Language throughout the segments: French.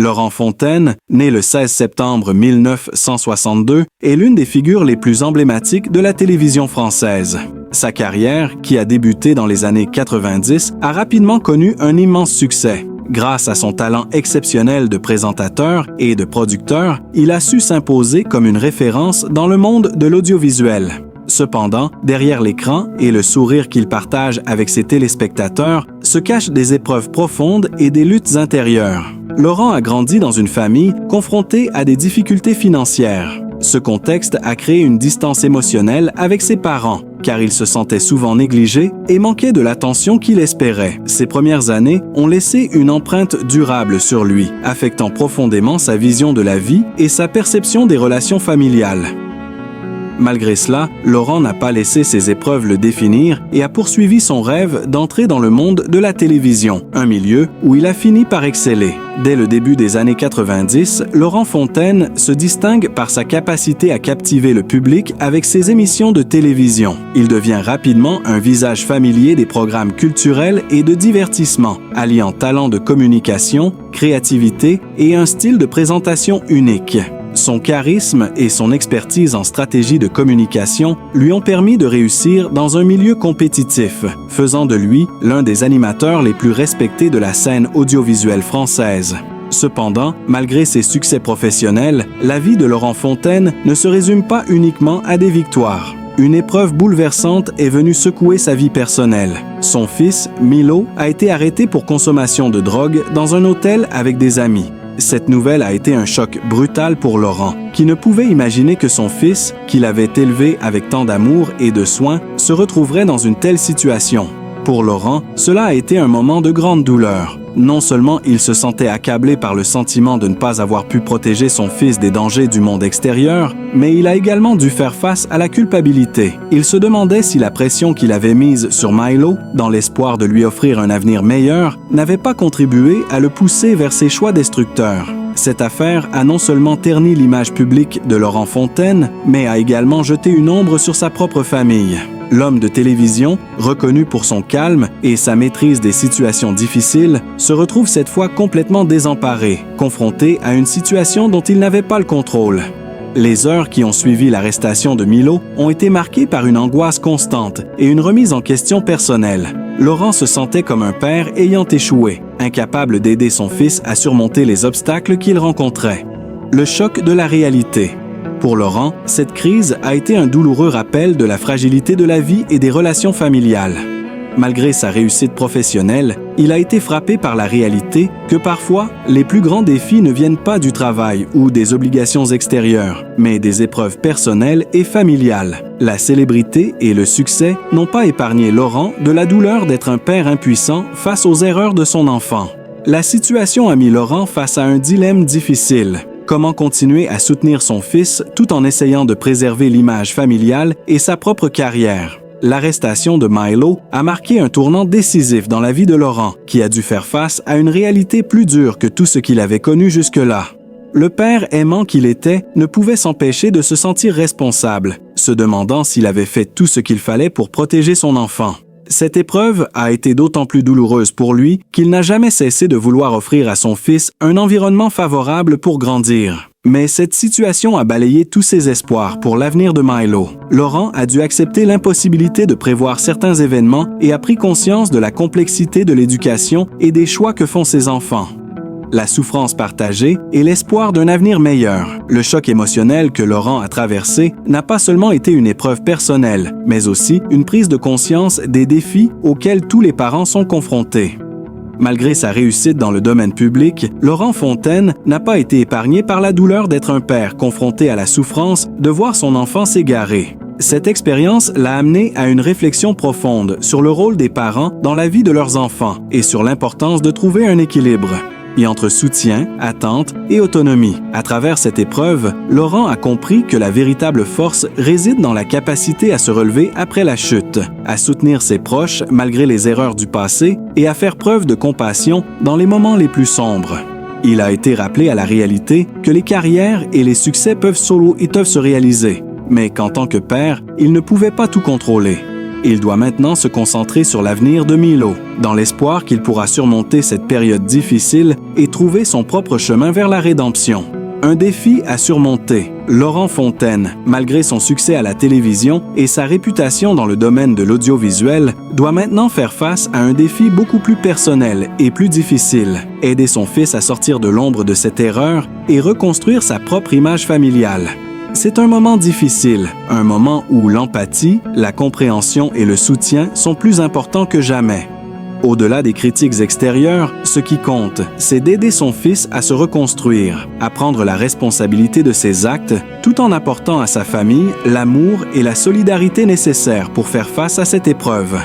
Laurent Fontaine, né le 16 septembre 1962, est l'une des figures les plus emblématiques de la télévision française. Sa carrière, qui a débuté dans les années 90, a rapidement connu un immense succès. Grâce à son talent exceptionnel de présentateur et de producteur, il a su s'imposer comme une référence dans le monde de l'audiovisuel. Cependant, derrière l'écran et le sourire qu'il partage avec ses téléspectateurs, se cachent des épreuves profondes et des luttes intérieures. Laurent a grandi dans une famille confrontée à des difficultés financières. Ce contexte a créé une distance émotionnelle avec ses parents, car il se sentait souvent négligé et manquait de l'attention qu'il espérait. Ses premières années ont laissé une empreinte durable sur lui, affectant profondément sa vision de la vie et sa perception des relations familiales. Malgré cela, Laurent n'a pas laissé ses épreuves le définir et a poursuivi son rêve d'entrer dans le monde de la télévision, un milieu où il a fini par exceller. Dès le début des années 90, Laurent Fontaine se distingue par sa capacité à captiver le public avec ses émissions de télévision. Il devient rapidement un visage familier des programmes culturels et de divertissement, alliant talent de communication, créativité et un style de présentation unique. Son charisme et son expertise en stratégie de communication lui ont permis de réussir dans un milieu compétitif, faisant de lui l'un des animateurs les plus respectés de la scène audiovisuelle française. Cependant, malgré ses succès professionnels, la vie de Laurent Fontaine ne se résume pas uniquement à des victoires. Une épreuve bouleversante est venue secouer sa vie personnelle. Son fils, Milo, a été arrêté pour consommation de drogue dans un hôtel avec des amis. Cette nouvelle a été un choc brutal pour Laurent, qui ne pouvait imaginer que son fils, qu'il avait élevé avec tant d'amour et de soin, se retrouverait dans une telle situation. Pour Laurent, cela a été un moment de grande douleur. Non seulement il se sentait accablé par le sentiment de ne pas avoir pu protéger son fils des dangers du monde extérieur, mais il a également dû faire face à la culpabilité. Il se demandait si la pression qu'il avait mise sur Milo, dans l'espoir de lui offrir un avenir meilleur, n'avait pas contribué à le pousser vers ses choix destructeurs. Cette affaire a non seulement terni l'image publique de Laurent Fontaine, mais a également jeté une ombre sur sa propre famille. L'homme de télévision, reconnu pour son calme et sa maîtrise des situations difficiles, se retrouve cette fois complètement désemparé, confronté à une situation dont il n'avait pas le contrôle. Les heures qui ont suivi l'arrestation de Milo ont été marquées par une angoisse constante et une remise en question personnelle. Laurent se sentait comme un père ayant échoué, incapable d'aider son fils à surmonter les obstacles qu'il rencontrait. Le choc de la réalité. Pour Laurent, cette crise a été un douloureux rappel de la fragilité de la vie et des relations familiales. Malgré sa réussite professionnelle, il a été frappé par la réalité que parfois, les plus grands défis ne viennent pas du travail ou des obligations extérieures, mais des épreuves personnelles et familiales. La célébrité et le succès n'ont pas épargné Laurent de la douleur d'être un père impuissant face aux erreurs de son enfant. La situation a mis Laurent face à un dilemme difficile. Comment continuer à soutenir son fils tout en essayant de préserver l'image familiale et sa propre carrière? L'arrestation de Milo a marqué un tournant décisif dans la vie de Laurent, qui a dû faire face à une réalité plus dure que tout ce qu'il avait connu jusque-là. Le père aimant qu'il était ne pouvait s'empêcher de se sentir responsable, se demandant s'il avait fait tout ce qu'il fallait pour protéger son enfant. Cette épreuve a été d'autant plus douloureuse pour lui qu'il n'a jamais cessé de vouloir offrir à son fils un environnement favorable pour grandir. Mais cette situation a balayé tous ses espoirs pour l'avenir de Milo. Laurent a dû accepter l'impossibilité de prévoir certains événements et a pris conscience de la complexité de l'éducation et des choix que font ses enfants. La souffrance partagée et l'espoir d'un avenir meilleur. Le choc émotionnel que Laurent a traversé n'a pas seulement été une épreuve personnelle, mais aussi une prise de conscience des défis auxquels tous les parents sont confrontés. Malgré sa réussite dans le domaine public, Laurent Fontaine n'a pas été épargné par la douleur d'être un père confronté à la souffrance de voir son enfant s'égarer. Cette expérience l'a amené à une réflexion profonde sur le rôle des parents dans la vie de leurs enfants et sur l'importance de trouver un équilibre. Et entre soutien, attente et autonomie. À travers cette épreuve, Laurent a compris que la véritable force réside dans la capacité à se relever après la chute, à soutenir ses proches malgré les erreurs du passé et à faire preuve de compassion dans les moments les plus sombres. Il a été rappelé à la réalité que les carrières et les succès peuvent se réaliser, mais qu'en tant que père, il ne pouvait pas tout contrôler. Il doit maintenant se concentrer sur l'avenir de Milo, dans l'espoir qu'il pourra surmonter cette période difficile et trouver son propre chemin vers la rédemption. Un défi à surmonter. Laurent Fontaine, malgré son succès à la télévision et sa réputation dans le domaine de l'audiovisuel, doit maintenant faire face à un défi beaucoup plus personnel et plus difficile. Aider son fils à sortir de l'ombre de cette erreur et reconstruire sa propre image familiale. C'est un moment difficile, un moment où l'empathie, la compréhension et le soutien sont plus importants que jamais. Au-delà des critiques extérieures, ce qui compte, c'est d'aider son fils à se reconstruire, à prendre la responsabilité de ses actes, tout en apportant à sa famille l'amour et la solidarité nécessaires pour faire face à cette épreuve.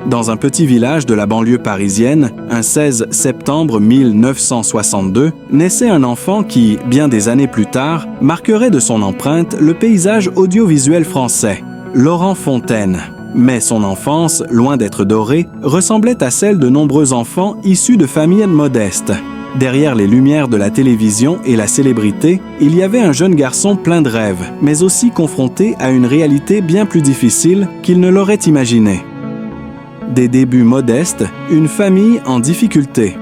Dans un petit village de la banlieue parisienne, un 16 septembre 1962, naissait un enfant qui, bien des années plus tard, marquerait de son empreinte le paysage audiovisuel français, Laurent Fontaine. Mais son enfance, loin d'être dorée, ressemblait à celle de nombreux enfants issus de familles modestes. Derrière les lumières de la télévision et la célébrité, il y avait un jeune garçon plein de rêves, mais aussi confronté à une réalité bien plus difficile qu'il ne l'aurait imaginé. Des débuts modestes, une famille en difficulté.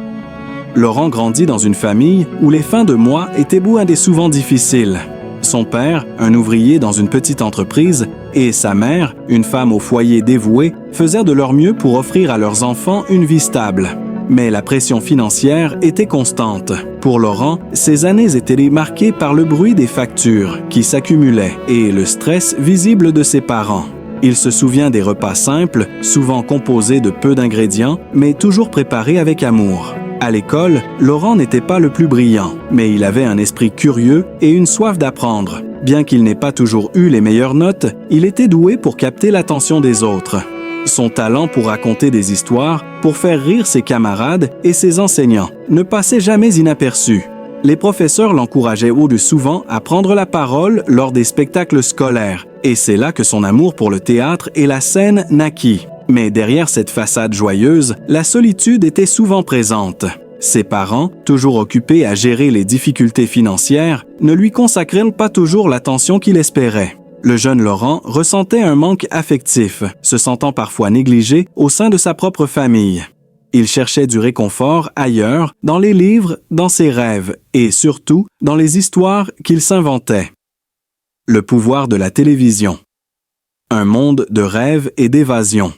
Laurent grandit dans une famille où les fins de mois étaient bien souvent difficiles. Son père, un ouvrier dans une petite entreprise, et sa mère, une femme au foyer dévouée, faisaient de leur mieux pour offrir à leurs enfants une vie stable. Mais la pression financière était constante. Pour Laurent, ces années étaient marquées par le bruit des factures qui s'accumulaient et le stress visible de ses parents. Il se souvient des repas simples, souvent composés de peu d'ingrédients, mais toujours préparés avec amour. À l'école, Laurent n'était pas le plus brillant, mais il avait un esprit curieux et une soif d'apprendre. Bien qu'il n'ait pas toujours eu les meilleures notes, il était doué pour capter l'attention des autres. Son talent pour raconter des histoires, pour faire rire ses camarades et ses enseignants, ne passait jamais inaperçu. Les professeurs l'encourageaient souvent à prendre la parole lors des spectacles scolaires, et c'est là que son amour pour le théâtre et la scène naquit. Mais derrière cette façade joyeuse, la solitude était souvent présente. Ses parents, toujours occupés à gérer les difficultés financières, ne lui consacraient pas toujours l'attention qu'il espérait. Le jeune Laurent ressentait un manque affectif, se sentant parfois négligé au sein de sa propre famille. Il cherchait du réconfort ailleurs, dans les livres, dans ses rêves et surtout dans les histoires qu'il s'inventait. Le pouvoir de la télévision. Un monde de rêves et d'évasion.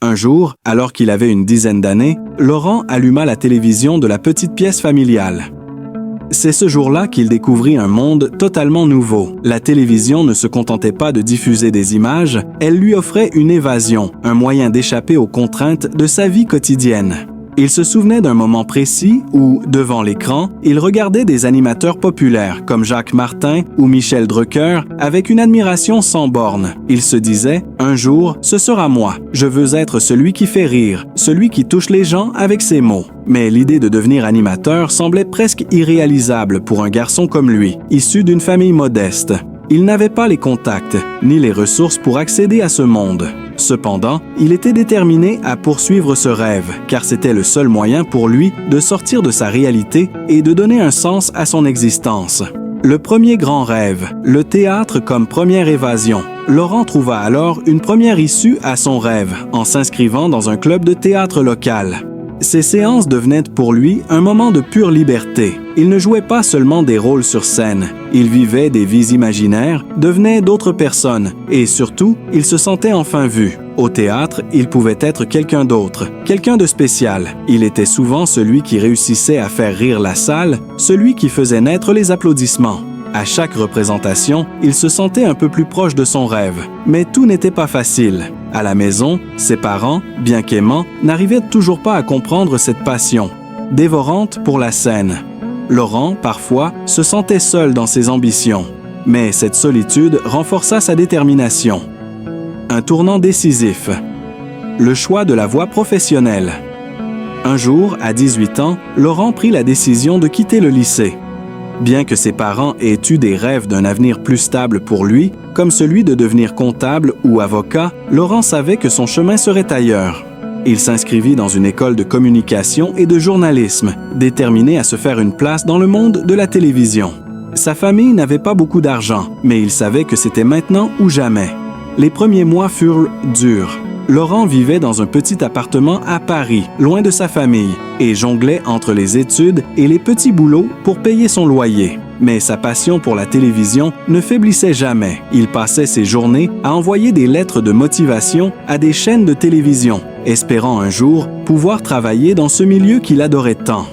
Un jour, alors qu'il avait une dizaine d'années, Laurent alluma la télévision de la petite pièce familiale. C'est ce jour-là qu'il découvrit un monde totalement nouveau. La télévision ne se contentait pas de diffuser des images, elle lui offrait une évasion, un moyen d'échapper aux contraintes de sa vie quotidienne. Il se souvenait d'un moment précis où, devant l'écran, il regardait des animateurs populaires comme Jacques Martin ou Michel Drucker avec une admiration sans borne. Il se disait « Un jour, ce sera moi. Je veux être celui qui fait rire, celui qui touche les gens avec ses mots. » Mais l'idée de devenir animateur semblait presque irréalisable pour un garçon comme lui, issu d'une famille modeste. Il n'avait pas les contacts, ni les ressources pour accéder à ce monde. Cependant, il était déterminé à poursuivre ce rêve, car c'était le seul moyen pour lui de sortir de sa réalité et de donner un sens à son existence. Le premier grand rêve, le théâtre comme première évasion. Laurent trouva alors une première issue à son rêve en s'inscrivant dans un club de théâtre local. Ces séances devenaient pour lui un moment de pure liberté. Il ne jouait pas seulement des rôles sur scène. Il vivait des vies imaginaires, devenait d'autres personnes et surtout, il se sentait enfin vu. Au théâtre, il pouvait être quelqu'un d'autre, quelqu'un de spécial. Il était souvent celui qui réussissait à faire rire la salle, celui qui faisait naître les applaudissements. À chaque représentation, il se sentait un peu plus proche de son rêve. Mais tout n'était pas facile. À la maison, ses parents, bien qu'aimants, n'arrivaient toujours pas à comprendre cette passion, dévorante pour la scène. Laurent, parfois, se sentait seul dans ses ambitions. Mais cette solitude renforça sa détermination. Un tournant décisif. Le choix de la voie professionnelle. Un jour, à 18 ans, Laurent prit la décision de quitter le lycée. Bien que ses parents aient eu des rêves d'un avenir plus stable pour lui, comme celui de devenir comptable ou avocat, Laurent savait que son chemin serait ailleurs. Il s'inscrivit dans une école de communication et de journalisme, déterminé à se faire une place dans le monde de la télévision. Sa famille n'avait pas beaucoup d'argent, mais il savait que c'était maintenant ou jamais. Les premiers mois furent durs. Laurent vivait dans un petit appartement à Paris, loin de sa famille, et jonglait entre les études et les petits boulots pour payer son loyer. Mais sa passion pour la télévision ne faiblissait jamais. Il passait ses journées à envoyer des lettres de motivation à des chaînes de télévision, espérant un jour pouvoir travailler dans ce milieu qu'il adorait tant.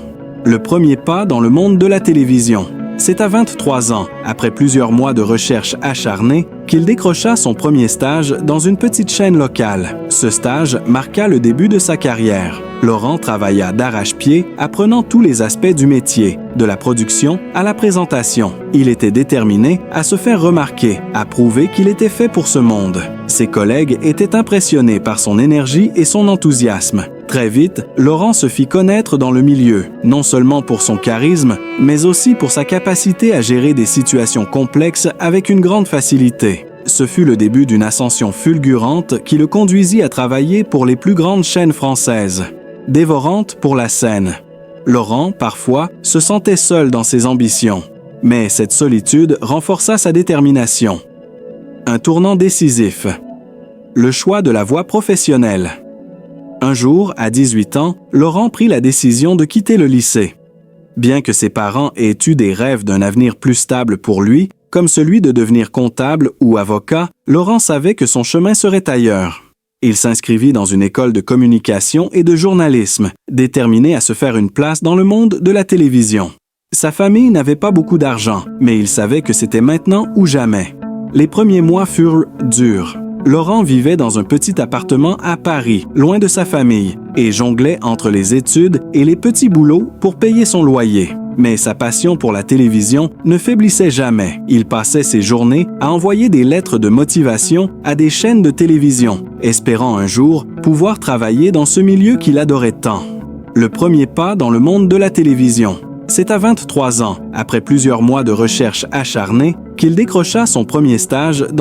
Le premier pas dans le monde de la télévision. C'est à 23 ans, après plusieurs mois de recherche acharnée, qu'il décrocha son premier stage dans une petite chaîne locale. Ce stage marqua le début de sa carrière. Laurent travailla d'arrache-pied, apprenant tous les aspects du métier, de la production à la présentation. Il était déterminé à se faire remarquer, à prouver qu'il était fait pour ce monde. Ses collègues étaient impressionnés par son énergie et son enthousiasme. Très vite, Laurent se fit connaître dans le milieu, non seulement pour son charisme, mais aussi pour sa capacité à gérer des situations complexes avec une grande facilité. Ce fut le début d'une ascension fulgurante qui le conduisit à travailler pour les plus grandes chaînes françaises. Dévorante pour la scène. Laurent, parfois, se sentait seul dans ses ambitions. Mais cette solitude renforça sa détermination. Un tournant décisif. Le choix de la voie professionnelle. Un jour, à 18 ans, Laurent prit la décision de quitter le lycée. Bien que ses parents aient eu des rêves d'un avenir plus stable pour lui, comme celui de devenir comptable ou avocat, Laurent savait que son chemin serait ailleurs. Il s'inscrivit dans une école de communication et de journalisme, déterminé à se faire une place dans le monde de la télévision. Sa famille n'avait pas beaucoup d'argent, mais il savait que c'était maintenant ou jamais. Les premiers mois furent durs. Laurent vivait dans un petit appartement à Paris, loin de sa famille, et jonglait entre les études et les petits boulots pour payer son loyer. Mais sa passion pour la télévision ne faiblissait jamais. Il passait ses journées à envoyer des lettres de motivation à des chaînes de télévision, espérant un jour pouvoir travailler dans ce milieu qu'il adorait tant. Le premier pas dans le monde de la télévision. C'est à 23 ans, après plusieurs mois de recherche acharnée, qu'il décrocha son premier stage dans